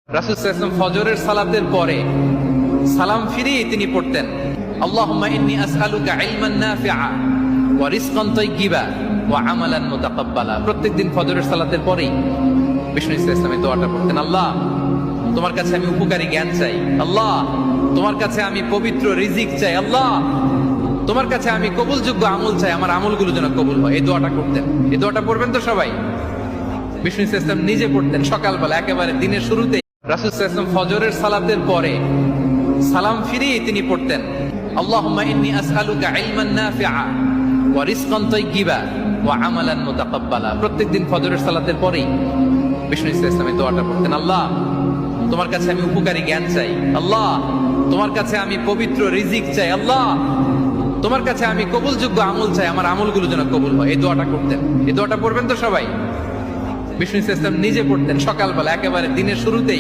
রাসূল সাল্লাল্লাহু আলাইহি ওয়াসাল্লাম ফজরের সালাতের পরে সালাম ফিরিয়ে তিনি পড়তেন, আল্লাহুম্মা ইন্নী আসআলুকা ইলমান নাফিআ ওয়া রিজকান তাইয়্যিবা ওয়া আমালান মুতাকাব্বালা। প্রত্যেকদিন ফজরের সালাতের পরেই বিষ্ণু ইসলামের দোয়াটা পড়তেন, আল্লাহ তোমার কাছে আমি উপকারী জ্ঞান চাই, আল্লাহ তোমার কাছে আমি পবিত্র রিজিক চাই, আল্লাহ তোমার কাছে আমি কবুলযোগ্য আমল চাই, আমার আমলগুলো যেন কবুল হয়। এই দোয়াটা করতেন। এই দোয়াটা পড়বেন তো সবাই। বিষ্ণু ইসলাম নিজে পড়তেন সকালবেলা, একেবারে দিনের শুরুতে। রাসূল সাল্লাল্লাহু আলাইহি ওয়াসাল্লাম ফজরের সালাতের পরে সালাম ফিরিয়ে তিনি পড়তেন, আল্লাহুম্মা ইন্নী আসআলুকা ইলমান নাফিআ ওয়া রিজকান তাইয়্যিবা ওয়া আমালান মুতাকাব্বালা। প্রত্যেকদিন ফজরের সালাতের পরেই বিষ্ণু ইসলামের দোয়াটা পড়তেন, আল্লাহ তোমার কাছে আমি উপকারী জ্ঞান চাই, আল্লাহ তোমার কাছে আমি পবিত্র রিজিক চাই, আল্লাহ তোমার কাছে আমি কবুলযোগ্য আমল চাই, আমার আমলগুলো যেন কবুল হয়। এই দোয়াটা করতেন। এই দোয়াটা পড়বেন তো সবাই। বিষ্ণু ইসলাম নিজে পড়তেন সকালবেলা, একেবারে দিনের শুরুতেই।